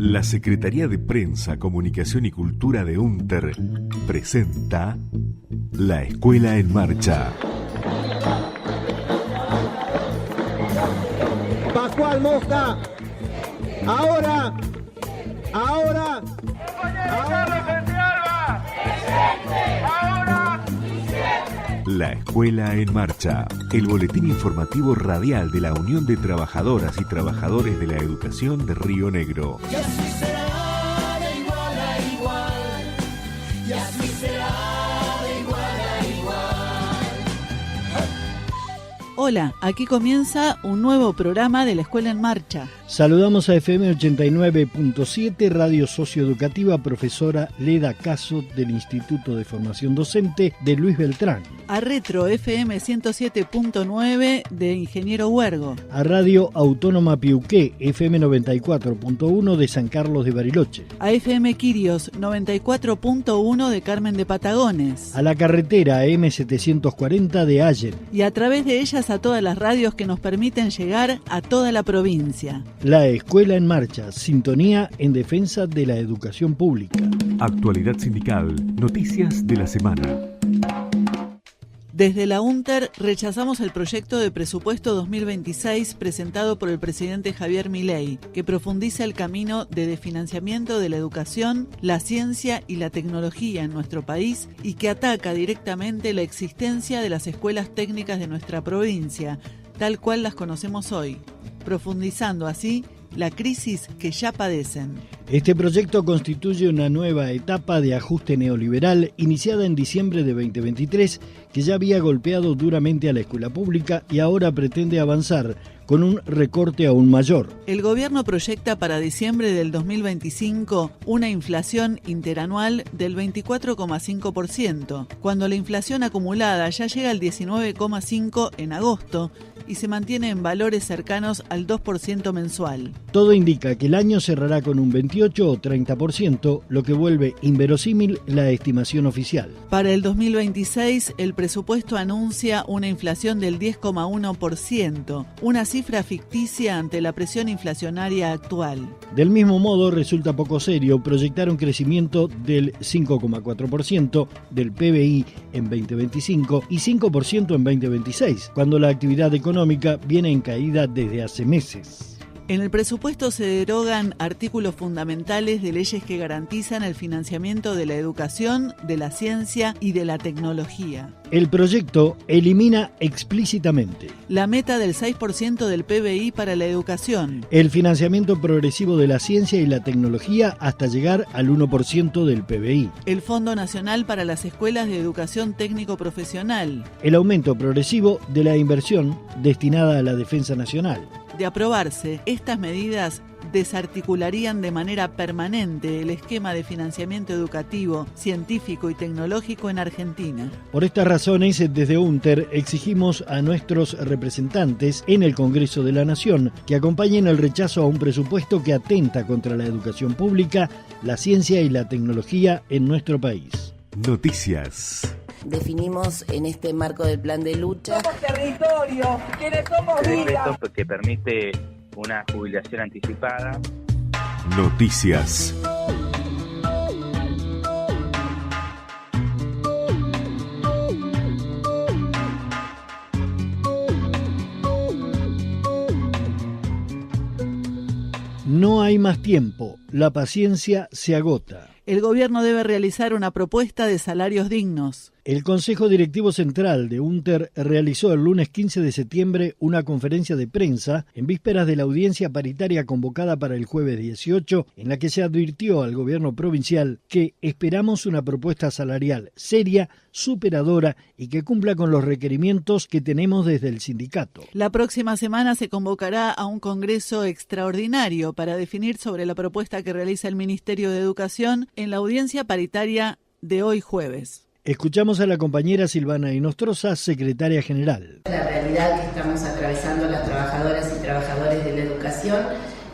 La Secretaría de Prensa, Comunicación y Cultura de UNTER presenta La Escuela en Marcha. Pascual Mosca, ahora. La Escuela en Marcha, el boletín informativo radial de la Unión de Trabajadoras y Trabajadores de la Educación de Río Negro. Y así será de igual a igual, y así será de igual a igual. Hola, aquí comienza un nuevo programa de La Escuela en Marcha. Saludamos a FM 89.7, Radio Socioeducativa, profesora Leda Caso del Instituto de Formación Docente de Luis Beltrán. A Retro FM 107.9 de Ingeniero Huergo. A Radio Autónoma Piuqué, FM 94.1 de San Carlos de Bariloche. A FM Quirios 94.1 de Carmen de Patagones. A la carretera M740 de Allen. Y a través de ellas a todas las radios que nos permiten llegar a toda la provincia. La Escuela en Marcha, sintonía en defensa de la educación pública. Actualidad sindical, noticias de la semana. Desde la UNTER rechazamos el proyecto de presupuesto 2026 presentado por el presidente Javier Milei, que profundiza el camino de desfinanciamiento de la educación, la ciencia y la tecnología en nuestro país y que ataca directamente la existencia de las escuelas técnicas de nuestra provincia, tal cual las conocemos hoy, profundizando así la crisis que ya padecen. Este proyecto constituye una nueva etapa de ajuste neoliberal iniciada en diciembre de 2023 que ya había golpeado duramente a la escuela pública y ahora pretende avanzar con un recorte aún mayor. El gobierno proyecta para diciembre del 2025 una inflación interanual del 24,5%, cuando la inflación acumulada ya llega al 19,5% en agosto y se mantiene en valores cercanos al 2% mensual. Todo indica que el año cerrará con un 28 o 30%, lo que vuelve inverosímil la estimación oficial. Para el 2026, el presupuesto anuncia una inflación del 10,1%, una cifra ficticia ante la presión inflacionaria actual. Del mismo modo, resulta poco serio proyectar un crecimiento del 5,4% del PBI en 2025 y 5% en 2026, cuando la actividad económica viene en caída desde hace meses. En el presupuesto se derogan artículos fundamentales de leyes que garantizan el financiamiento de la educación, de la ciencia y de la tecnología. El proyecto elimina explícitamente la meta del 6% del PBI para la educación, el financiamiento progresivo de la ciencia y la tecnología hasta llegar al 1% del PBI, el Fondo Nacional para las Escuelas de Educación Técnico-Profesional, el aumento progresivo de la inversión destinada a la defensa nacional. De aprobarse, estas medidas desarticularían de manera permanente el esquema de financiamiento educativo, científico y tecnológico en Argentina. Por estas razones, desde UNTER exigimos a nuestros representantes en el Congreso de la Nación que acompañen el rechazo a un presupuesto que atenta contra la educación pública, la ciencia y la tecnología en nuestro país. Noticias. Definimos en este marco del plan de lucha. Somos territorio, quienes somos vida. Decreto que permite una jubilación anticipada. Noticias. No hay más tiempo, la paciencia se agota. El gobierno debe realizar una propuesta de salarios dignos. El Consejo Directivo Central de UNTER realizó el lunes 15 de septiembre una conferencia de prensa en vísperas de la audiencia paritaria convocada para el jueves 18, en la que se advirtió al gobierno provincial que esperamos una propuesta salarial seria, superadora y que cumpla con los requerimientos que tenemos desde el sindicato. La próxima semana se convocará a un congreso extraordinario para definir sobre la propuesta que realiza el Ministerio de Educación en la audiencia paritaria de hoy jueves. Escuchamos a la compañera Silvana Inostroza, secretaria general. La realidad que estamos atravesando las trabajadoras y trabajadores de la educación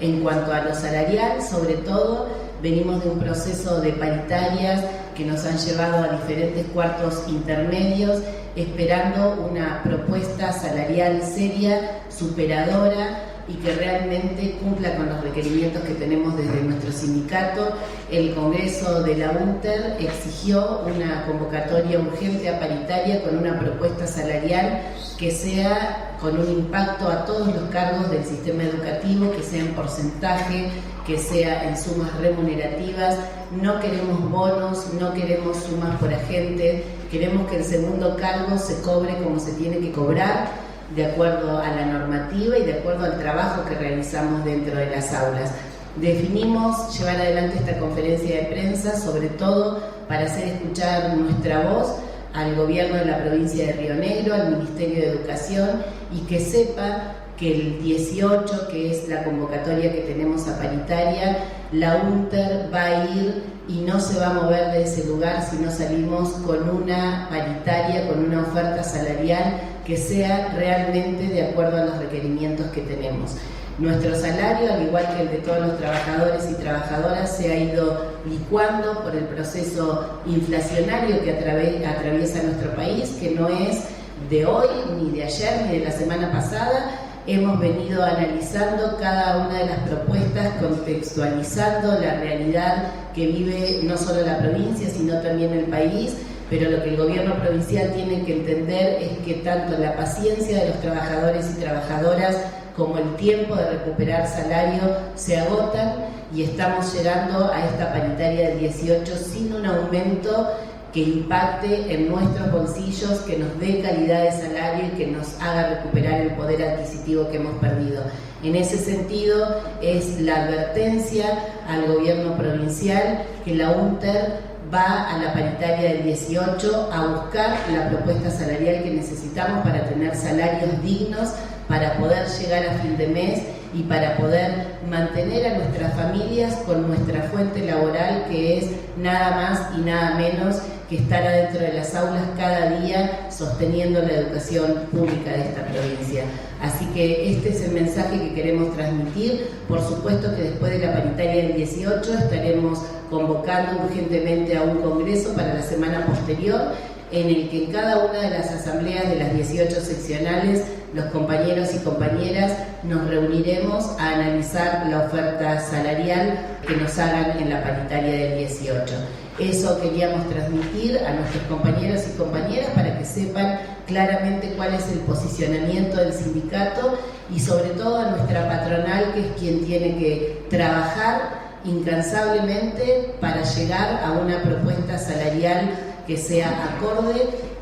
en cuanto a lo salarial, sobre todo, venimos de un proceso de paritarias que nos han llevado a diferentes cuartos intermedios, esperando una propuesta salarial seria, superadora, y que realmente cumpla con los requerimientos que tenemos desde nuestro sindicato. El Congreso de la UNTER exigió una convocatoria urgente a paritaria con una propuesta salarial que sea con un impacto a todos los cargos del sistema educativo, que sea en porcentaje, que sea en sumas remunerativas. No queremos bonos, no queremos sumas por agente, queremos que el segundo cargo se cobre como se tiene que cobrar, de acuerdo a la normativa y de acuerdo al trabajo que realizamos dentro de las aulas. Definimos llevar adelante esta conferencia de prensa, sobre todo para hacer escuchar nuestra voz al gobierno de la provincia de Río Negro, al Ministerio de Educación, y que sepa que el 18, que es la convocatoria que tenemos a paritaria, la UNTER va a ir y no se va a mover de ese lugar si no salimos con una paritaria, con una oferta salarial que sea realmente de acuerdo a los requerimientos que tenemos. Nuestro salario, al igual que el de todos los trabajadores y trabajadoras, se ha ido licuando por el proceso inflacionario que atraviesa nuestro país, que no es de hoy, ni de ayer, ni de la semana pasada. Hemos venido analizando cada una de las propuestas, contextualizando la realidad que vive no solo la provincia, sino también el país, pero lo que el gobierno provincial tiene que entender es que tanto la paciencia de los trabajadores y trabajadoras como el tiempo de recuperar salario se agotan, y estamos llegando a esta paritaria del 18 sin un aumento que impacte en nuestros bolsillos, que nos dé calidad de salario y que nos haga recuperar el poder adquisitivo que hemos perdido. En ese sentido, es la advertencia al gobierno provincial que la UNTER va a la paritaria del 18 a buscar la propuesta salarial que necesitamos para tener salarios dignos, para poder llegar a fin de mes y para poder mantener a nuestras familias con nuestra fuente laboral, que es nada más y nada menos que estar adentro de las aulas cada día sosteniendo la educación pública de esta provincia. Así que este es el mensaje que queremos transmitir. Por supuesto que después de la paritaria del 18 estaremos convocando urgentemente a un congreso para la semana posterior, en el que en cada una de las asambleas de las 18 seccionales los compañeros y compañeras nos reuniremos a analizar la oferta salarial que nos hagan en la paritaria del 18. Eso queríamos transmitir a nuestros compañeros y compañeras para que sepan claramente cuál es el posicionamiento del sindicato y sobre todo a nuestra patronal, que es quien tiene que trabajar incansablemente para llegar a una propuesta salarial que sea acorde,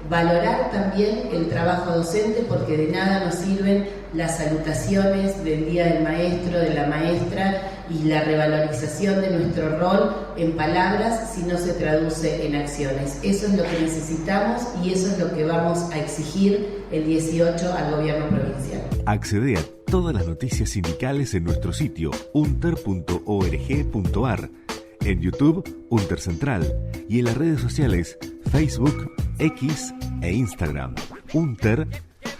valorar también el trabajo docente, porque de nada nos sirven las salutaciones del Día del Maestro, de la maestra, y la revalorización de nuestro rol en palabras si no se traduce en acciones. Eso es lo que necesitamos y eso es lo que vamos a exigir el 18 al gobierno provincial. Accede a todas las noticias sindicales en nuestro sitio unter.org.ar, en YouTube Unter Central y en las redes sociales Facebook, X e Instagram, Unter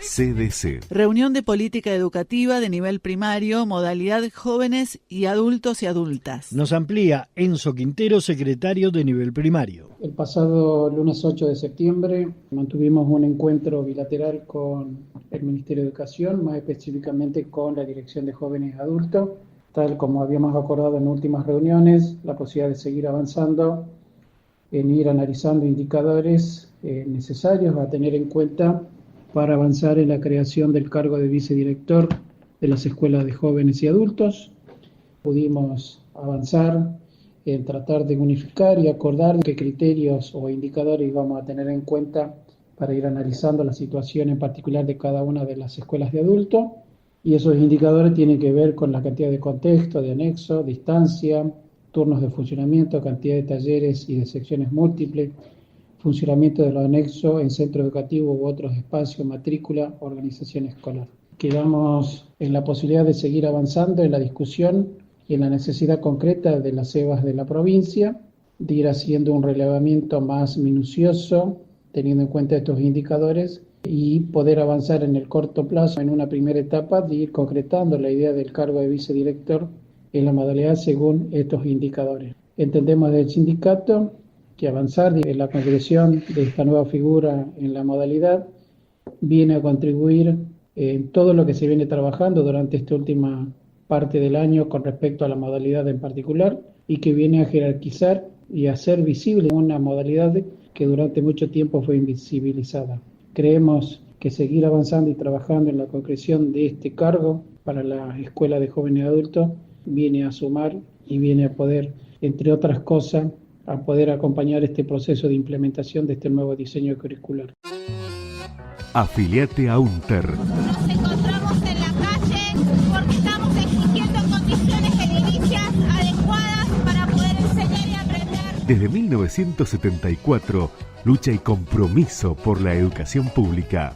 CDC. Reunión de política educativa de nivel primario, modalidad jóvenes y adultos y adultas. Nos amplía Enzo Quintero, secretario de nivel primario. El pasado lunes 8 de septiembre mantuvimos un encuentro bilateral con el Ministerio de Educación, más específicamente con la Dirección de Jóvenes y Adultos, tal como habíamos acordado en últimas reuniones, la posibilidad de seguir avanzando en ir analizando indicadores necesarios a tener en cuenta para avanzar en la creación del cargo de vicedirector de las escuelas de jóvenes y adultos. Pudimos avanzar en tratar de unificar y acordar qué criterios o indicadores vamos a tener en cuenta para ir analizando la situación en particular de cada una de las escuelas de adultos. Y esos indicadores tienen que ver con la cantidad de contexto, de anexo, distancia, turnos de funcionamiento, cantidad de talleres y de secciones múltiples, funcionamiento de los anexos en centro educativo u otros espacios, matrícula, organización escolar. Quedamos en la posibilidad de seguir avanzando en la discusión y en la necesidad concreta de las EBAs de la provincia, de ir haciendo un relevamiento más minucioso, teniendo en cuenta estos indicadores, y poder avanzar en el corto plazo, en una primera etapa, de ir concretando la idea del cargo de vicedirector en la modalidad según estos indicadores. Entendemos del sindicato que avanzar en la concreción de esta nueva figura en la modalidad viene a contribuir en todo lo que se viene trabajando durante esta última parte del año con respecto a la modalidad en particular y que viene a jerarquizar y a hacer visible una modalidad que durante mucho tiempo fue invisibilizada. Creemos que seguir avanzando y trabajando en la concreción de este cargo para la Escuela de Jóvenes Adultos viene a sumar y viene a poder, entre otras cosas, a poder acompañar este proceso de implementación de este nuevo diseño curricular. Afiliate a UNTER. Nos encontramos en la calle porque estamos exigiendo condiciones edilicias adecuadas para poder enseñar y aprender. Desde 1974, lucha y compromiso por la educación pública.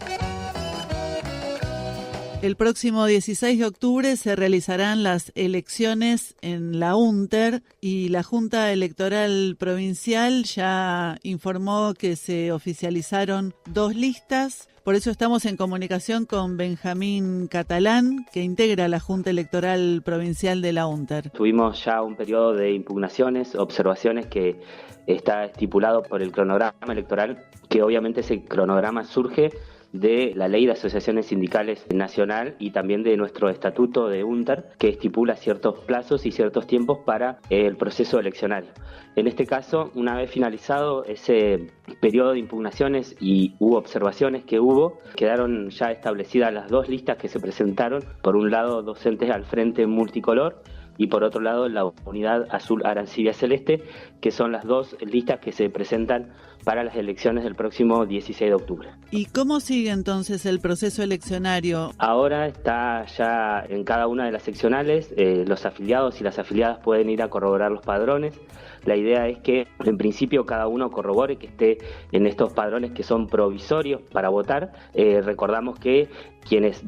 El próximo 16 de octubre se realizarán las elecciones en la UNTER y la Junta Electoral Provincial ya informó que se oficializaron 2 listas. Por eso estamos en comunicación con Benjamín Catalán, que integra la Junta Electoral Provincial de la UNTER. Tuvimos ya un periodo de impugnaciones, observaciones que está estipulado por el cronograma electoral, que obviamente ese cronograma surge de la Ley de Asociaciones Sindicales Nacional y también de nuestro estatuto de UNTER, que estipula ciertos plazos y ciertos tiempos para el proceso eleccionario. En este caso, una vez finalizado ese periodo de impugnaciones y hubo observaciones que hubo, quedaron ya establecidas las 2 listas que se presentaron. Por un lado, docentes al frente multicolor, y por otro lado la unidad azul arancibia celeste, que son las 2 listas que se presentan para las elecciones del próximo 16 de octubre. ¿Y cómo sigue entonces el proceso eleccionario? Ahora está ya en cada una de las seccionales, los afiliados y las afiliadas pueden ir a corroborar los padrones. La idea es que en principio cada uno corrobore que esté en estos padrones que son provisorios para votar. Recordamos que quienes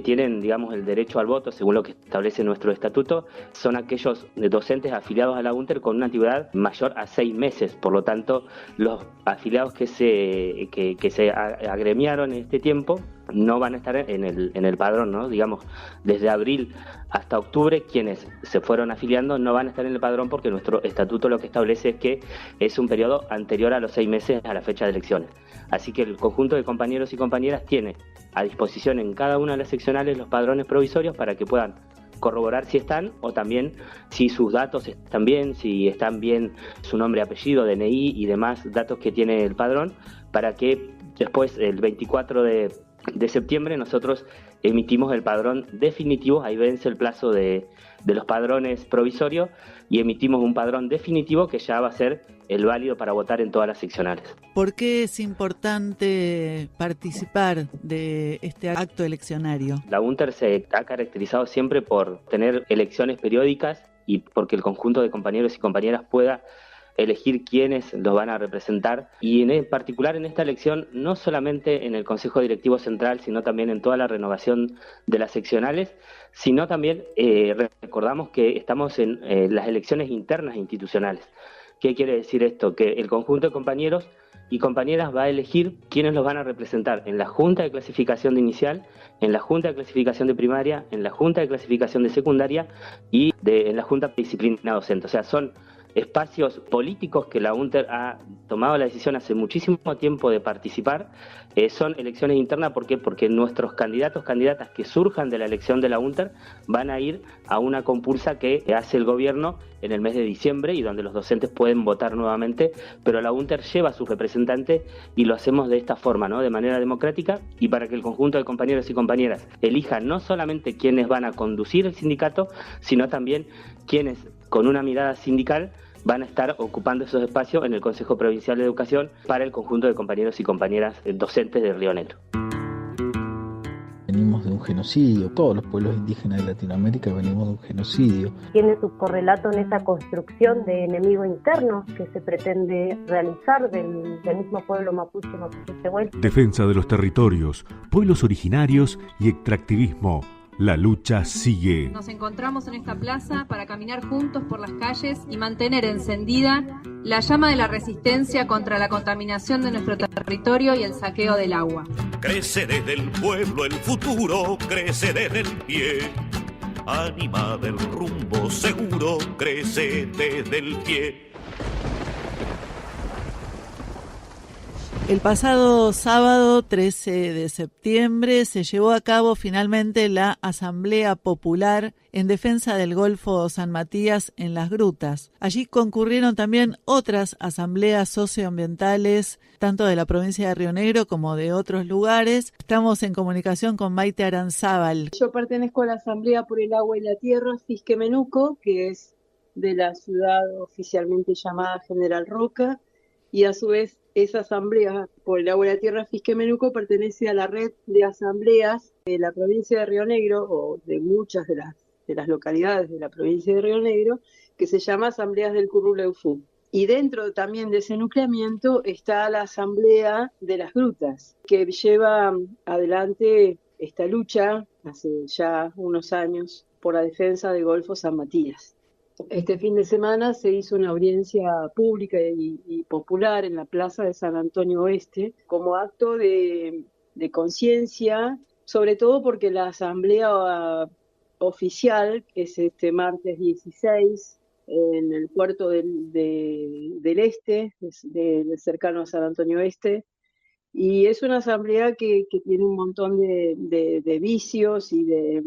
tienen, digamos, el derecho al voto, según lo que establece nuestro estatuto, son aquellos docentes afiliados a la UNTER con una antigüedad mayor a 6 meses. Por lo tanto, los afiliados que se agremiaron en este tiempo no van a estar en el padrón, ¿no? Digamos, desde abril hasta octubre, quienes se fueron afiliando no van a estar en el padrón porque nuestro estatuto lo que establece es que es un periodo anterior a los 6 meses a la fecha de elecciones. Así que el conjunto de compañeros y compañeras tiene a disposición en cada una de las seccionales los padrones provisorios para que puedan corroborar si están o también si sus datos están bien, si están bien su nombre, apellido, DNI y demás datos que tiene el padrón, para que después, el 24 de septiembre, nosotros emitimos el padrón definitivo. Ahí vence el plazo de los padrones provisorios y emitimos un padrón definitivo que ya va a ser el válido para votar en todas las seccionales. ¿Por qué es importante participar de este acto eleccionario? La UNTER se ha caracterizado siempre por tener elecciones periódicas y porque el conjunto de compañeros y compañeras pueda elegir quiénes los van a representar, y en particular en esta elección, no solamente en el Consejo Directivo Central, sino también en toda la renovación de las seccionales, sino también recordamos que estamos en las elecciones internas institucionales. ¿Qué quiere decir esto? Que el conjunto de compañeros y compañeras va a elegir quiénes los van a representar en la Junta de Clasificación de Inicial, en la Junta de Clasificación de Primaria, en la Junta de Clasificación de Secundaria y en la Junta de Disciplina Docente. O sea, son espacios políticos que la UNTER ha tomado la decisión hace muchísimo tiempo de participar. Son elecciones internas, ¿por qué? Porque nuestros candidatas que surjan de la elección de la UNTER van a ir a una compulsa que hace el gobierno en el mes de diciembre y donde los docentes pueden votar nuevamente, pero la UNTER lleva a sus representantes y lo hacemos de esta forma, ¿no? De manera democrática, y para que el conjunto de compañeros y compañeras elijan no solamente quiénes van a conducir el sindicato, sino también quiénes con una mirada sindical van a estar ocupando esos espacios en el Consejo Provincial de Educación para el conjunto de compañeros y compañeras docentes de Río Negro. Venimos de un genocidio, todos los pueblos indígenas de Latinoamérica venimos de un genocidio. Tiene su correlato en esa construcción de enemigo interno que se pretende realizar del mismo pueblo mapuche tehuel. Defensa de los territorios, pueblos originarios y extractivismo. La lucha sigue. Nos encontramos en esta plaza para caminar juntos por las calles y mantener encendida la llama de la resistencia contra la contaminación de nuestro territorio y el saqueo del agua. Crece desde el pueblo el futuro, crece desde el pie. Ánima del rumbo seguro, crece desde el pie. El pasado sábado 13 de septiembre se llevó a cabo finalmente la Asamblea Popular en defensa del Golfo San Matías en Las Grutas. Allí concurrieron también otras asambleas socioambientales, tanto de la provincia de Río Negro como de otros lugares. Estamos en comunicación con Maite Aranzábal. Yo pertenezco a la Asamblea por el Agua y la Tierra Fisque-Menuco, que es de la ciudad oficialmente llamada General Roca, y a su vez esa asamblea por el agua y la tierra Fisque-Menuco pertenece a la red de asambleas de la provincia de Río Negro, o de muchas de las localidades de la provincia de Río Negro, que se llama Asambleas del Curruleufú. Y dentro también de ese nucleamiento está la Asamblea de las Grutas, que lleva adelante esta lucha hace ya unos años por la defensa del Golfo San Matías. Este fin de semana se hizo una audiencia pública y popular en la Plaza de San Antonio Oeste como acto de conciencia, sobre todo porque la asamblea oficial, que es este martes 16, en el puerto del Este, cercano a San Antonio Este, y es una asamblea que tiene un montón de vicios y de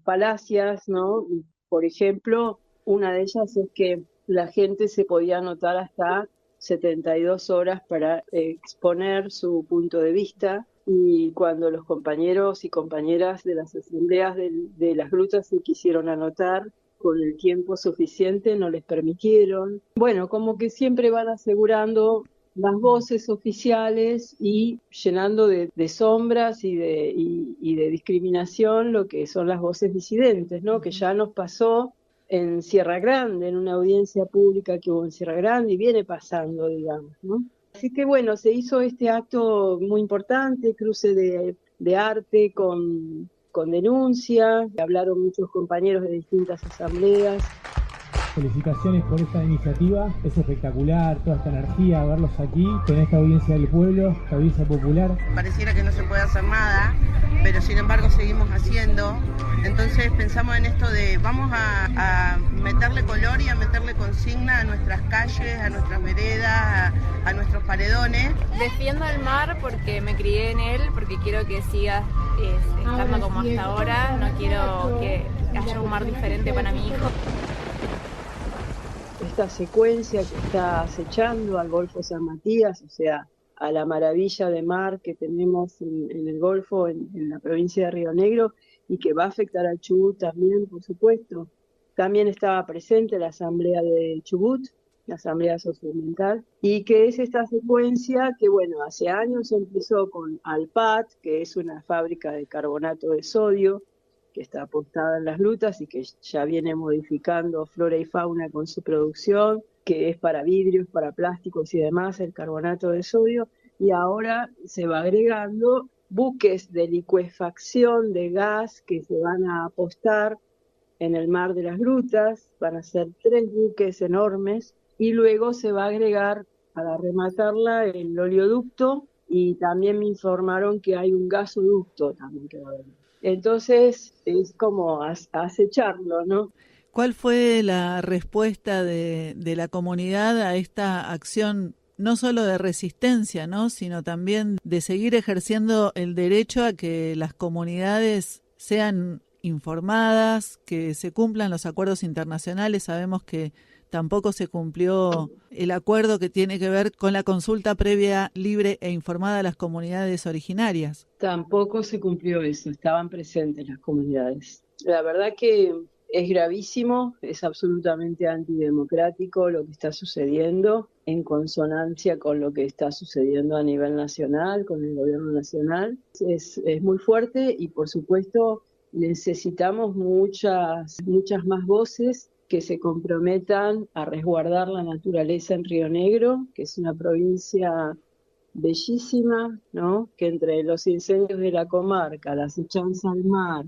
falacias, ¿no? Por ejemplo, una de ellas es que la gente se podía anotar hasta 72 horas para exponer su punto de vista, y cuando los compañeros y compañeras de las asambleas de las grutas se quisieron anotar con el tiempo suficiente, no les permitieron. Bueno, como que siempre van asegurando las voces oficiales y llenando de sombras y de discriminación lo que son las voces disidentes, ¿no? Que ya nos pasó en Sierra Grande, en una audiencia pública que hubo en Sierra Grande, y viene pasando, digamos, ¿no? Así que bueno, se hizo este acto muy importante, cruce de arte con denuncia, hablaron muchos compañeros de distintas asambleas. Felicitaciones por esta iniciativa, es espectacular toda esta energía, verlos aquí, con esta audiencia del pueblo, esta audiencia popular. Pareciera que no se puede hacer nada, pero sin embargo seguimos haciendo. Entonces pensamos en esto de vamos a meterle color y a meterle consigna a nuestras calles, a nuestras veredas, a nuestros paredones. Defiendo el mar porque me crié en él, porque quiero que siga estando como hasta ahora, no quiero que haya un mar diferente para mi hijo. Esta secuencia que está acechando al Golfo San Matías, o sea, a la maravilla de mar que tenemos en el Golfo, en la provincia de Río Negro, y que va a afectar al Chubut también, por supuesto. También estaba presente la Asamblea de Chubut, la Asamblea Socioambiental, y que es esta secuencia que, bueno, hace años empezó con Alpat, que es una fábrica de carbonato de sodio, que está apostada en las grutas y que ya viene modificando flora y fauna con su producción, que es para vidrios, para plásticos y demás, el carbonato de sodio, y ahora se va agregando buques de licuefacción de gas que se van a apostar en el mar de las grutas, van a ser 3 buques enormes, y luego se va a agregar, para rematarla, el oleoducto, y también me informaron que hay un gasoducto también que va a venir. Entonces es como acecharlo, ¿no? ¿Cuál fue la respuesta de la comunidad a esta acción, no solo de resistencia, ¿no?, sino también de seguir ejerciendo el derecho a que las comunidades sean informadas, que se cumplan los acuerdos internacionales? Sabemos que tampoco se cumplió el acuerdo que tiene que ver con la consulta previa, libre e informada a las comunidades originarias. Tampoco se cumplió eso, estaban presentes las comunidades. La verdad que es gravísimo, es absolutamente antidemocrático lo que está sucediendo, en consonancia con lo que está sucediendo a nivel nacional, con el gobierno nacional. Es muy fuerte y, por supuesto, necesitamos muchas más voces que se comprometan a resguardar la naturaleza en Río Negro, que es una provincia bellísima, ¿no? Que entre los incendios de la comarca, la acechanza al mar,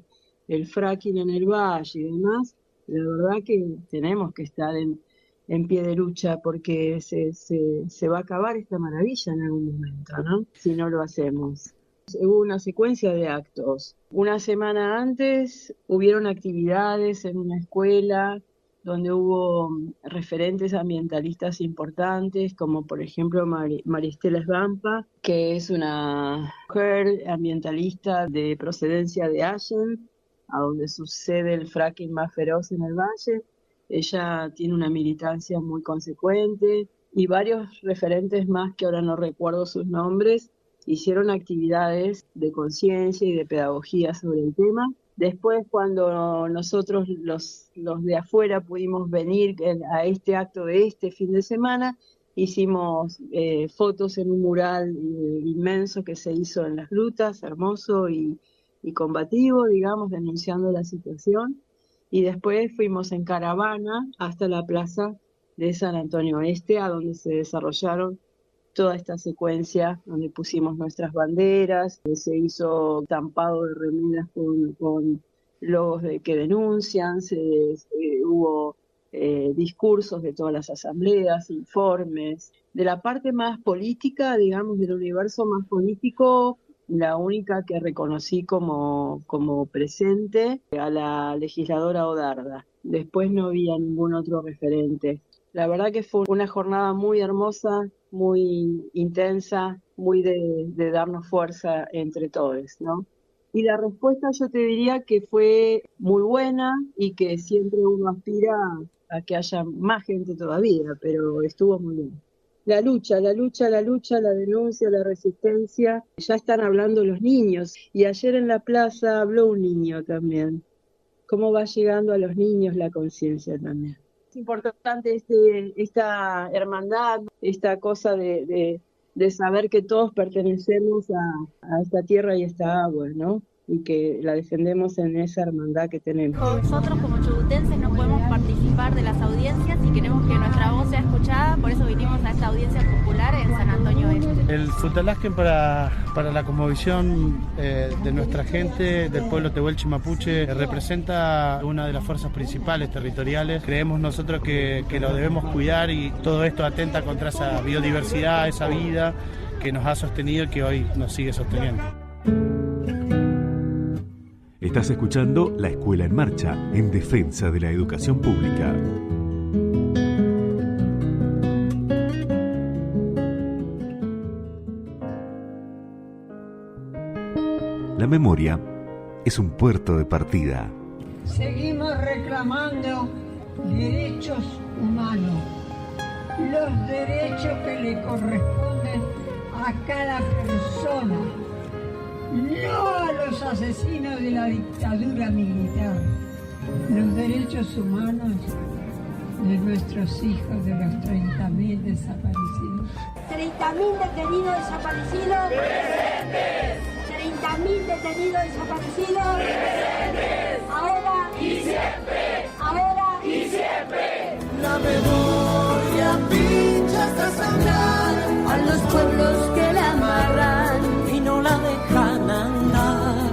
el fracking en el valle y demás, la verdad que tenemos que estar en pie de lucha porque se va a acabar esta maravilla en algún momento, ¿no? Si no lo hacemos. Hubo una secuencia de actos. Una semana antes hubieron actividades en una escuela donde hubo referentes ambientalistas importantes, como por ejemplo Maristela Svampa, que es una mujer ambientalista de procedencia de Allen, a donde sucede el fracking más feroz en el valle. Ella tiene una militancia muy consecuente, y varios referentes más que ahora no recuerdo sus nombres, hicieron actividades de conciencia y de pedagogía sobre el tema. Después, cuando nosotros los de afuera pudimos venir a este acto de este fin de semana, hicimos fotos en un mural inmenso que se hizo en las grutas, hermoso y combativo, digamos, denunciando la situación. Y después fuimos en caravana hasta la plaza de San Antonio Este, a donde se desarrollaron toda esta secuencia, donde pusimos nuestras banderas, se hizo estampado de remeras con logos que denuncian, hubo discursos de todas las asambleas, informes. De la parte más política, digamos, del universo más político, la única que reconocí como presente a la legisladora Odarda. Después no había ningún otro referente. La verdad que fue una jornada muy hermosa, muy intensa, muy de darnos fuerza entre todos, ¿no? Y la respuesta yo te diría que fue muy buena y que siempre uno aspira a que haya más gente todavía, pero estuvo muy bien. La lucha, la denuncia, la resistencia, ya están hablando los niños. Y ayer en la plaza habló un niño también. ¿Cómo va llegando a los niños la conciencia también? Es importante esta hermandad, esta cosa de saber que todos pertenecemos a esta tierra y esta agua, ¿no? Y que la defendemos en esa hermandad que tenemos. Nosotros como chubutenses no podemos participar de las audiencias y queremos que nuestra voz sea escuchada, por eso vinimos a esta audiencia popular en San Antonio Este. El Futalaskén para la cosmovisión de nuestra gente, del pueblo tehuelche mapuche, representa una de las fuerzas principales territoriales. Creemos nosotros que lo debemos cuidar, y todo esto atenta contra esa biodiversidad, esa vida que nos ha sostenido y que hoy nos sigue sosteniendo. Estás escuchando La Escuela en Marcha, en defensa de la educación pública. La memoria es un puerto de partida. Seguimos reclamando derechos humanos, los derechos que le corresponden a cada persona, no a los asesinos de la dictadura militar, los derechos humanos de nuestros hijos, de los 30.000 desaparecidos. 30.000 detenidos desaparecidos. ¡Presentes! 30.000 detenidos desaparecidos. ¡Presentes! Ahora y siempre. Ahora y siempre. La memoria pincha hasta sangrar a los pueblos que la amarran y no la dejan andar,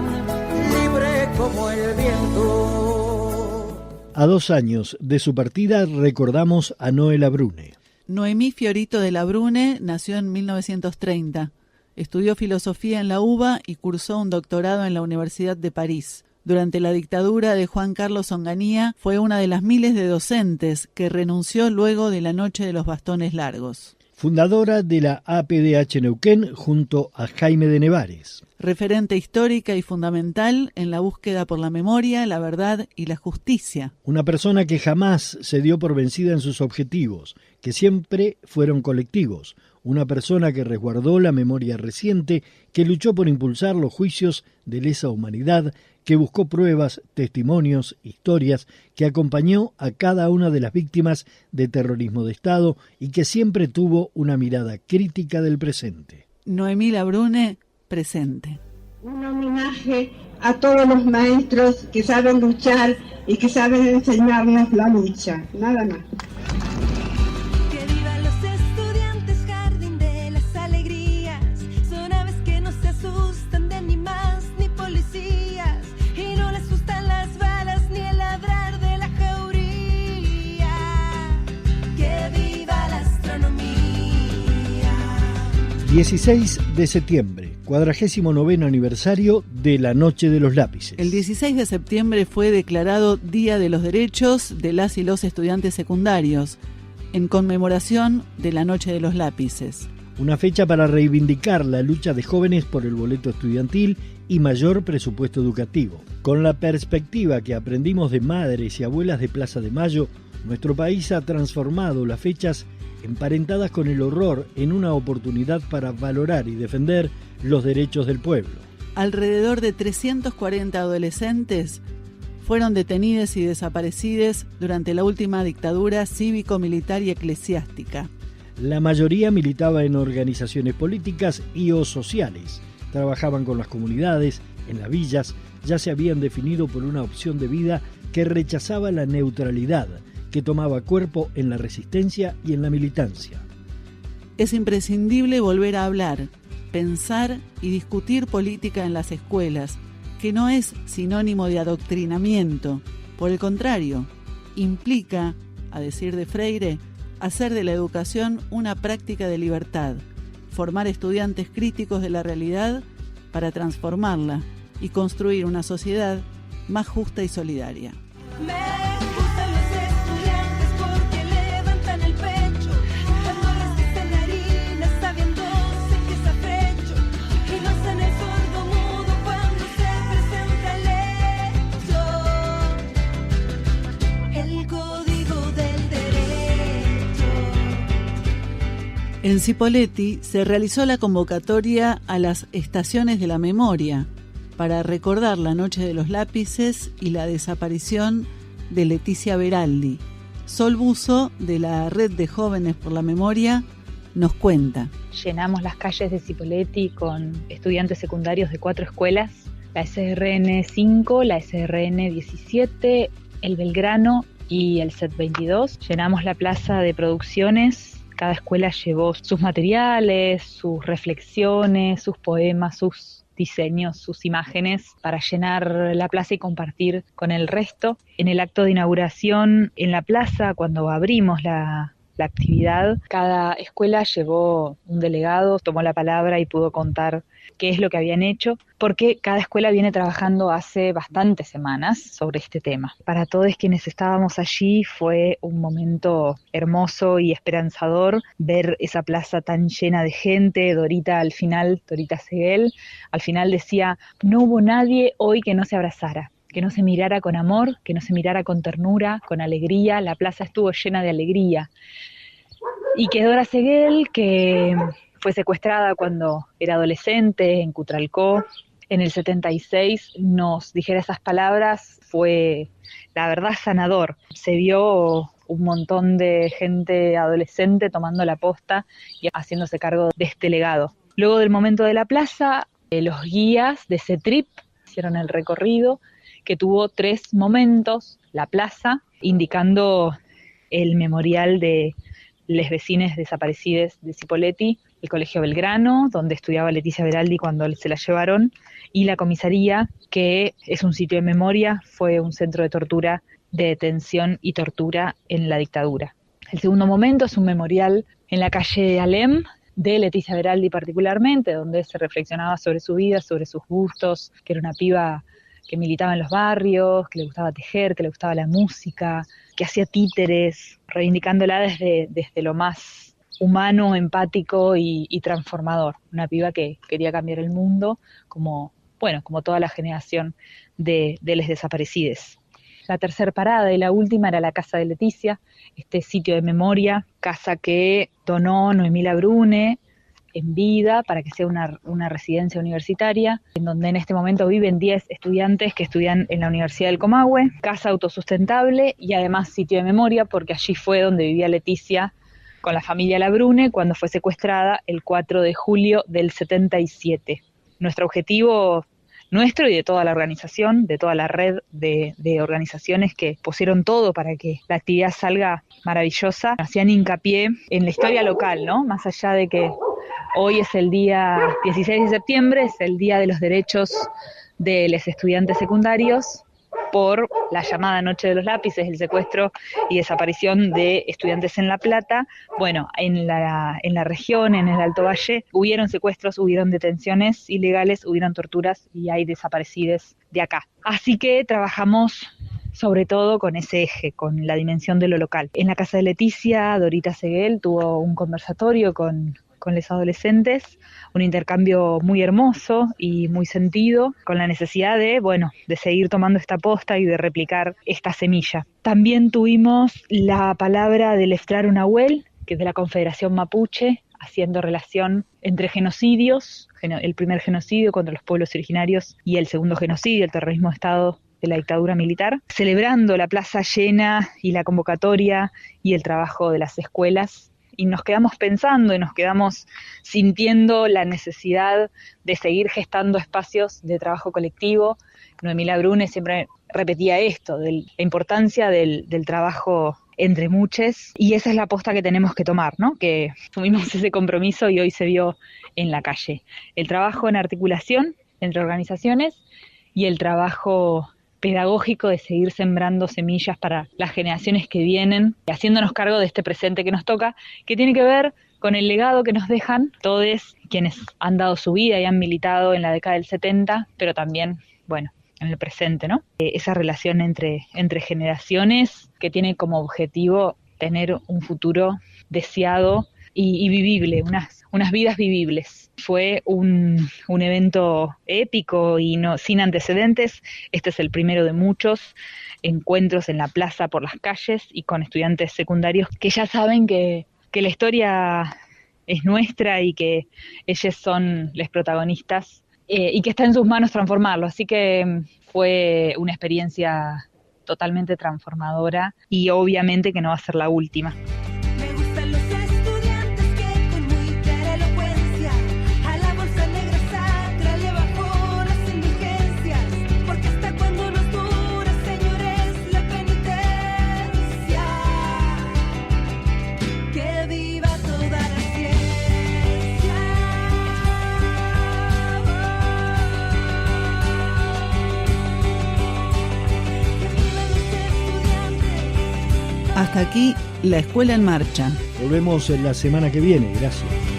libre como el viento. A 2 años de su partida recordamos a Noé Labrune. Noemí Fiorito de Labrune nació en 1930. Estudió filosofía en la UBA y cursó un doctorado en la Universidad de París. Durante la dictadura de Juan Carlos Onganía fue una de las miles de docentes que renunció luego de la Noche de los Bastones Largos. Fundadora de la APDH Neuquén junto a Jaime de Nevares. Referente histórica y fundamental en la búsqueda por la memoria, la verdad y la justicia. Una persona que jamás se dio por vencida en sus objetivos, que siempre fueron colectivos. Una persona que resguardó la memoria reciente, que luchó por impulsar los juicios de lesa humanidad, que buscó pruebas, testimonios, historias, que acompañó a cada una de las víctimas de terrorismo de Estado y que siempre tuvo una mirada crítica del presente. Noemí Labrune, presente. Un homenaje a todos los maestros que saben luchar y que saben enseñarnos la lucha, nada más. Que vivan los estudiantes, jardín de las alegrías, son aves que no se asustan de ni más ni policías, y no les gustan las balas ni el ladrar de la jauría. Que viva la astronomía. 16 de septiembre, 49º aniversario de la Noche de los Lápices. El 16 de septiembre fue declarado Día de los Derechos de las y los estudiantes secundarios, en conmemoración de la Noche de los Lápices. Una fecha para reivindicar la lucha de jóvenes por el boleto estudiantil y mayor presupuesto educativo. Con la perspectiva que aprendimos de madres y abuelas de Plaza de Mayo, nuestro país ha transformado las fechas emparentadas con el horror en una oportunidad para valorar y defender los derechos del pueblo. Alrededor de 340 adolescentes fueron detenidos y desaparecidos durante la última dictadura cívico-militar y eclesiástica. La mayoría militaba en organizaciones políticas y o sociales. Trabajaban con las comunidades, en las villas, ya se habían definido por una opción de vida que rechazaba la neutralidad, que tomaba cuerpo en la resistencia y en la militancia. Es imprescindible volver a hablar, pensar y discutir política en las escuelas, que no es sinónimo de adoctrinamiento. Por el contrario, implica, a decir de Freire, hacer de la educación una práctica de libertad, formar estudiantes críticos de la realidad para transformarla y construir una sociedad más justa y solidaria. Me gustan los estudiantes porque levantan el pecho cuando les dicen harina sabiéndose que es afrecho y no hacen el sordo mudo cuando se presenta el hecho. El código del derecho. En Cipolletti se realizó la convocatoria a las estaciones de la memoria para recordar la Noche de los Lápices y la desaparición de Leticia Beraldi. Sol Buzo, de la Red de Jóvenes por la Memoria, nos cuenta. Llenamos las calles de Cipolletti con estudiantes secundarios de 4 escuelas, la SRN 5, la SRN 17, el Belgrano y el SET 22. Llenamos la plaza de producciones. Cada escuela llevó sus materiales, sus reflexiones, sus poemas, sus diseños, sus imágenes para llenar la plaza y compartir con el resto. En el acto de inauguración en la plaza, cuando abrimos la actividad, cada escuela llevó un delegado, tomó la palabra y pudo contar qué es lo que habían hecho, porque cada escuela viene trabajando hace bastantes semanas sobre este tema. Para todos quienes estábamos allí fue un momento hermoso y esperanzador ver esa plaza tan llena de gente. Dorita Seguel, al final decía, no hubo nadie hoy que no se abrazara, que no se mirara con amor, que no se mirara con ternura, con alegría. La plaza estuvo llena de alegría. Y que Dora Seguel, que fue secuestrada cuando era adolescente en Cutralcó, en el 76, nos dijera esas palabras, fue la verdad sanador. Se vio un montón de gente adolescente tomando la posta y haciéndose cargo de este legado. Luego del momento de la plaza, los guías de CETRIP hicieron el recorrido, que tuvo 3 momentos, la plaza, indicando el memorial de les vecines desaparecidos de Cipolletti, el Colegio Belgrano, donde estudiaba Leticia Beraldi cuando se la llevaron, y la comisaría, que es un sitio de memoria, fue un centro de tortura, de detención y tortura en la dictadura. El segundo momento es un memorial en la calle Alem, de Leticia Beraldi particularmente, donde se reflexionaba sobre su vida, sobre sus gustos, que era una piba que militaba en los barrios, que le gustaba tejer, que le gustaba la música, que hacía títeres, reivindicándola desde lo más humano, empático y transformador. Una piba que quería cambiar el mundo, como toda la generación de los desaparecidos. La tercera parada y la última era la casa de Leticia, este sitio de memoria, casa que donó Noemí Labrune en vida para que sea una residencia universitaria, en donde en este momento viven 10 estudiantes que estudian en la Universidad del Comahue, casa autosustentable y además sitio de memoria, porque allí fue donde vivía Leticia con la familia Labrune cuando fue secuestrada el 4 de julio del 77. Nuestro objetivo, nuestro y de toda la organización, de toda la red de organizaciones que pusieron todo para que la actividad salga maravillosa, hacían hincapié en la historia local, ¿no? Más allá de que hoy es el día 16 de septiembre, es el Día de los Derechos de los Estudiantes Secundarios. por la llamada Noche de los Lápices, el secuestro y desaparición de estudiantes en La Plata. Bueno, en la región, en el Alto Valle, hubieron secuestros, hubieron detenciones ilegales, hubieron torturas y hay desaparecidos de acá. Así que trabajamos sobre todo con ese eje, con la dimensión de lo local. En la casa de Leticia, Dorita Seguel tuvo un conversatorio con los adolescentes, un intercambio muy hermoso y muy sentido, con la necesidad de seguir tomando esta posta y de replicar esta semilla. También tuvimos la palabra de Leftraru Nahuel, que es de la Confederación Mapuche, haciendo relación entre genocidios, el primer genocidio contra los pueblos originarios y el segundo genocidio, el terrorismo de Estado de la dictadura militar, celebrando la plaza llena y la convocatoria y el trabajo de las escuelas. Y nos quedamos pensando y nos quedamos sintiendo la necesidad de seguir gestando espacios de trabajo colectivo. Noemila Brune siempre repetía esto, de la importancia del trabajo entre muchos, y esa es la aposta que tenemos que tomar, ¿no? Que asumimos ese compromiso y hoy se vio en la calle. El trabajo en articulación entre organizaciones y el trabajo pedagógico de seguir sembrando semillas para las generaciones que vienen, haciéndonos cargo de este presente que nos toca, que tiene que ver con el legado que nos dejan todos quienes han dado su vida y han militado en la década del 70, pero también, en el presente, ¿no? Esa relación entre generaciones que tiene como objetivo tener un futuro deseado y vivible, unas vidas vivibles. Fue un evento épico y sin antecedentes. Este es el primero de muchos encuentros en la plaza, por las calles y con estudiantes secundarios que ya saben que la historia es nuestra y que ellos son los protagonistas y que está en sus manos transformarlo. Así que fue una experiencia totalmente transformadora y obviamente que no va a ser la última. Hasta aquí La Escuela en Marcha. Volvemos la semana que viene. Gracias.